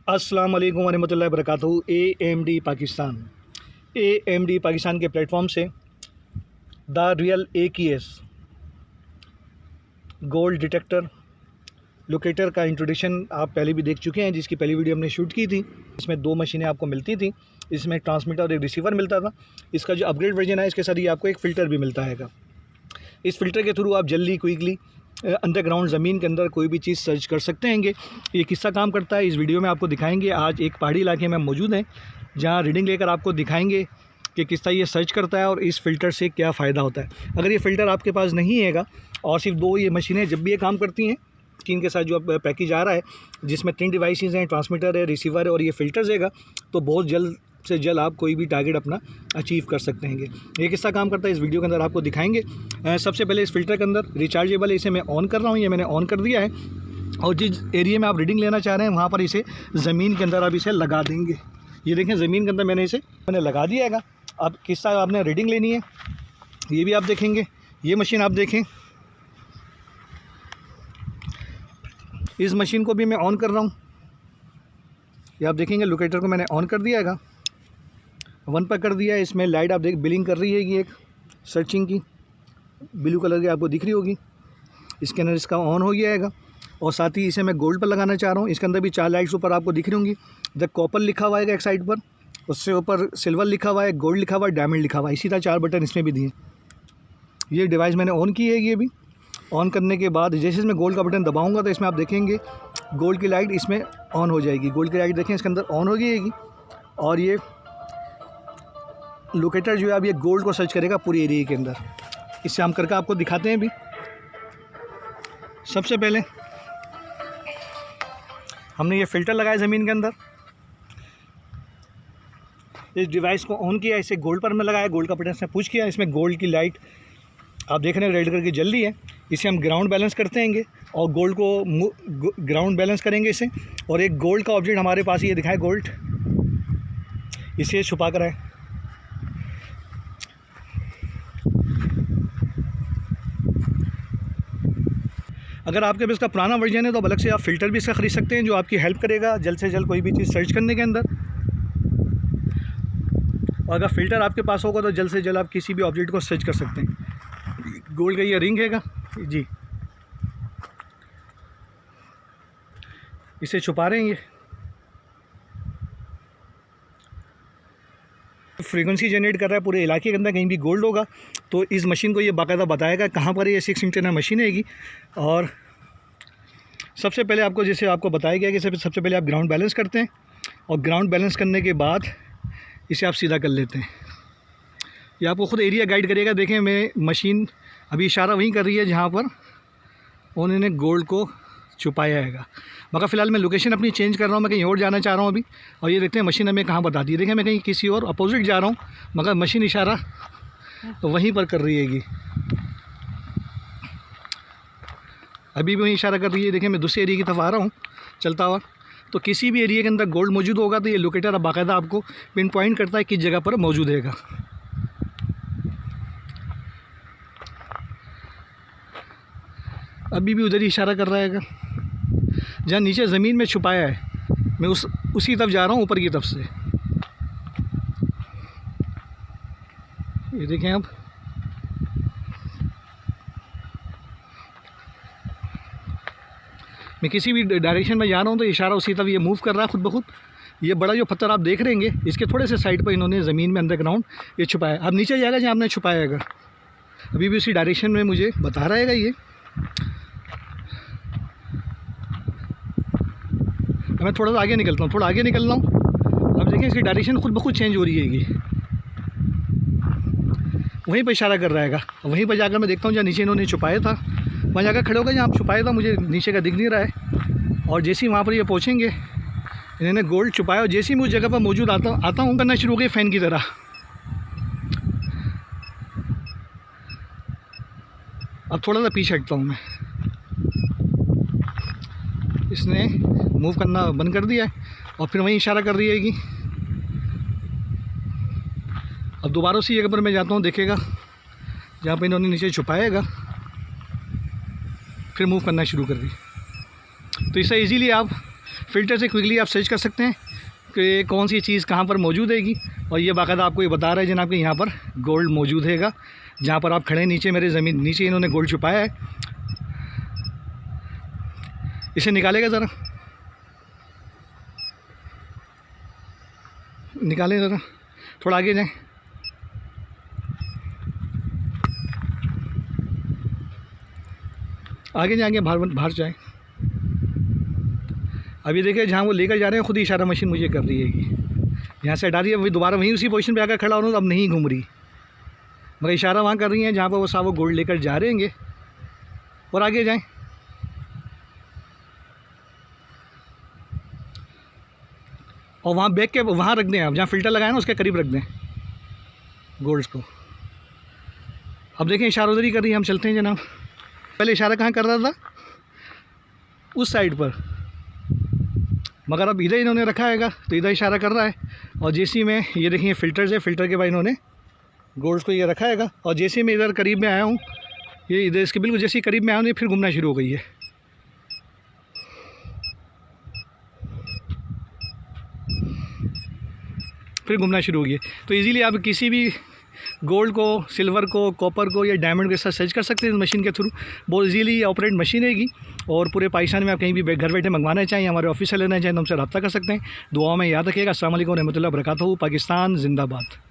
अस्सलाम वालेकुम वरहमतुल्लाहि वबरकातुहू। AMD पाकिस्तान के प्लेटफॉर्म से the real AKS gold detector locator का इंट्रोडक्शन आप पहले भी देख चुके हैं, जिसकी पहली वीडियो हमने शूट की थी। इसमें दो मशीनें आपको मिलती थी, इसमें एक ट्रांसमीटर और एक रिसीवर मिलता था। इसका जो अपग्रेड वर्जन है, इसके साथ ही आपको एक फ़िल्टर भी मिलता है। इस फ़िल्टर के थ्रू आप जल्दी क्विकली अंडरग्राउंड ज़मीन के अंदर कोई भी चीज़ सर्च कर सकते हैं। ये किस्सा काम करता है, इस वीडियो में आपको दिखाएंगे। आज एक पहाड़ी इलाके में मौजूद हैं, जहाँ रीडिंग लेकर आपको दिखाएंगे कि किस तरह ये सर्च करता है और इस फ़िल्टर से क्या फ़ायदा होता है। अगर ये फ़िल्टर आपके पास नहीं हैगा और सिर्फ दो ये मशीनें जब भी ये काम करती हैं, इनके साथ जो अब पैकेज आ रहा है जिसमें 3 डिवाइसेस हैं, ट्रांसमीटर है, रिसीवर है और ये फ़िल्टर्स हैगा, तो बहुत जल्द से जल्द आप कोई भी टारगेट अपना अचीव कर सकते हैं। ये किस्सा काम करता है, इस वीडियो के अंदर आपको दिखाएंगे। सबसे पहले इस फ़िल्टर के अंदर रिचार्जेबल है, इसे मैं ऑन कर रहा हूँ, ये मैंने ऑन कर दिया है। और जिस एरिया में आप रीडिंग लेना चाह रहे हैं वहाँ पर इसे ज़मीन के अंदर आप इसे लगा देंगे। ये देखें, ज़मीन के अंदर मैंने लगा दिया है। अब किस तरह आपने रीडिंग लेनी है ये भी आप देखेंगे। ये मशीन आप देखें, इस मशीन को भी मैं ऑन कर रहा हूँ। ये आप देखेंगे, लोकेटर को मैंने ऑन कर दिया है, 1 पर कर दिया है। इसमें लाइट आप देख बिलिंग कर रही है, ये एक सर्चिंग की ब्लू कलर की आपको दिख रही होगी। इसके अंदर इसका ऑन हो गया है। और साथ ही इसे मैं गोल्ड पर लगाना चाह रहा हूँ। इसके अंदर भी 4 लाइट्स ऊपर आपको दिख रही होंगी। द कॉपर लिखा हुआ है एक साइड पर, उससे ऊपर सिल्वर लिखा हुआ है, गोल्ड लिखा हुआ है, डायमंड लिखा हुआ है। इसी तरह 4 बटन इसमें भी दिए। ये डिवाइस मैंने ऑन की है। ये भी ऑन करने के बाद जैसे इसमें गोल्ड का बटन दबाऊंगा तो इसमें आप देखेंगे गोल्ड की लाइट इसमें ऑन हो जाएगी। गोल्ड की लाइट देखें इसके अंदर ऑन हो जाएगी। और ये लोकेटर जो है अब ये गोल्ड को सर्च करेगा पूरी एरिया के अंदर। इससे हम करके आपको दिखाते हैं। भी सबसे पहले हमने ये फ़िल्टर लगाया ज़मीन के अंदर, इस डिवाइस को ऑन किया, इसे गोल्ड पर में लगाया, गोल्ड का बटन से पुश किया। इसमें गोल्ड की लाइट आप देख रहे हैं रेड कलर की जल रही है। इसे हम ग्राउंड बैलेंस करते हैं और गोल्ड को ग्राउंड बैलेंस करेंगे इसे। और एक गोल्ड का ऑब्जेक्ट हमारे पास ये दिखाए, गोल्ड, इसे छुपा कर है। अगर आपके पास इसका पुराना वर्जन है तो अलग से आप फ़िल्टर भी इसका ख़रीद सकते हैं, जो आपकी हेल्प करेगा जल्द से जल्द कोई भी चीज़ सर्च करने के अंदर। और अगर फ़िल्टर आपके पास होगा तो जल्द से जल्द आप किसी भी ऑब्जेक्ट को सर्च कर सकते हैं। गोल्ड का ये रिंग हैगा जी, इसे छुपा रहे हैं। ये फ्रीक्वेंसी जनरेट कर रहा है पूरे इलाके के अंदर। कहीं भी गोल्ड होगा तो इस मशीन को ये बाकायदा बताएगा कहाँ पर ये 6 इंटरनल मशीन हैगी। और सबसे पहले आपको जैसे आपको बताया गया कि सबसे पहले आप ग्राउंड बैलेंस करते हैं और ग्राउंड बैलेंस करने के बाद इसे आप सीधा कर लेते हैं। ये आपको ख़ुद एरिया गाइड करेगा। देखें, मैं मशीन अभी इशारा वहीं कर रही है जहाँ पर उन्होंने गोल्ड को छुपाया हैगा। मगर फ़िलहाल मैं लोकेशन अपनी चेंज कर रहा हूँ, मैं कहीं और जाना चाह रहा हूँ अभी। और ये देखते हैं मशीन हमें कहाँ बताती है। देखें, मैं कहीं किसी और अपोजिट जा रहा हूँ, मगर मशीन इशारा तो वहीं पर कर रही हैगी। अभी भी वहीं इशारा कर रही है। देखें, मैं दूसरे एरिया की तरफ आ रहा हूँ चलता हुआ। तो किसी भी एरिया के अंदर गोल्ड मौजूद होगा तो ये लोकेटर अब बाकायदा आपको पिन पॉइंट करता है किस जगह पर मौजूद हैगा। अभी भी उधर ही इशारा कर रहा हैगा जहाँ नीचे ज़मीन में छुपाया है। मैं उसी तरफ जा रहा हूँ, ऊपर की तरफ से। ये देखें, अब मैं किसी भी डायरेक्शन में जा रहा हूँ तो इशारा उसी तरफ ये मूव कर रहा है खुद ब खुद। ये बड़ा जो पत्थर आप देख रहे हैं, इसके थोड़े से साइड पर इन्होंने ज़मीन में अंडरग्राउंड ये छुपाया। अब नीचे जाएगा जहाँ आपने छुपाया हैगा। अभी भी उसी डायरेक्शन में मुझे बता रहा हैगा ये। मैं थोड़ा सा आगे निकलता हूँ, थोड़ा आगे निकल रहा हूँ। अब देखें, इसकी डायरेक्शन खुद ब खुद चेंज हो रही हैगी। वहीं पर इशारा कर रहा हैगा। वहीं पर जाकर मैं देखता हूँ जहाँ नीचे इन्होंने छुपाया था, वहाँ जाकर खड़े होकर जहाँ आप छुपाया था, मुझे नीचे का दिख नहीं रहा है। और जैसे ही वहाँ पर ये पहुँचेंगे, इन्होंने गोल्ड छुपाया। और जैसे ही मैं उस जगह पर मौजूद आता हूँ करना शुरू हो गई फ़ैन की तरह। अब थोड़ा सा पीछे हटता हूँ मैं। इसने मूव करना बंद कर दिया है और फिर वहीं इशारा कर रही है कि अब दोबारा उसी जगह पर मैं जाता हूँ, देखेगा जहाँ पे इन्होंने नीचे छुपाएगा, फिर मूव करना शुरू कर दी। तो इससे इजीली आप फ़िल्टर से क्विकली आप सर्च कर सकते हैं कि कौन सी चीज़ कहाँ पर मौजूद हैगी। और ये बाकायदा आपको ये बता रहा है जनाब कि यहाँ पर गोल्ड मौजूद हैगा। जहाँ पर आप खड़े हैं नीचे मेरे ज़मीन नीचे इन्होंने गोल्ड छुपाया है। इसे निकालेगा ज़रा, निकालें ज़रा, थोड़ा आगे जाएं। आगे जाएंगे, बाहर जाएं। अभी देखिए जहाँ वो लेकर जा रहे हैं खुद ही इशारा मशीन मुझे कर रही है कि यहाँ से हटा रही है। वही दोबारा वहीं उसी पोजीशन पे आकर खड़ा हो रहा हूँ, अब नहीं घूम रही, मगर इशारा वहाँ कर रही हैं जहाँ पर वो साहब वो गोल्ड लेकर जा रहे हैं। और आगे जाएं। और वहाँ बैग के वहाँ रख दें आप, जहाँ फ़िल्टर लगाए ना उसके करीब रख दें गोल्ड्स को। अब देखें इशारा उधर ही कर रही है, हम चलते हैं जनाब। पहले इशारा कहाँ कर रहा था? उस साइड पर, मगर अब इधर इन्होंने रखा हैगा तो इधर इशारा कर रहा है। और जैसे में ये देखिए फ़िल्टर है, फ़िल्टर के बाद इन्होंने गोल्ड्स को ये रखा हैगा। और जैसे मैं इधर करीब में आया हूँ, ये इधर इसके बिल्कुल जैसे करीब में आया हूँ ये फिर घूमना शुरू हो गई है। फिर घूमना शुरू हो गई है। तो इजीली आप किसी भी गोल्ड को, सिल्वर को, कॉपर को या डायमंड के साथ सर्च कर सकते हैं इस मशीन के थ्रू। बहुत इजीली ऑपरेट मशीन हैगी। और पूरे पाकिस्तान में आप कहीं भी घर बैठे मंगवाना चाहें, हमारे ऑफिस से लेना चाहें तो हमसे रब्ता कर सकते हैं। दुआ में याद रखिएगा। अस्सलाम वालेकुम रहमतुल्लाहि व बरकातहू। पाकिस्तान जिंदाबाद।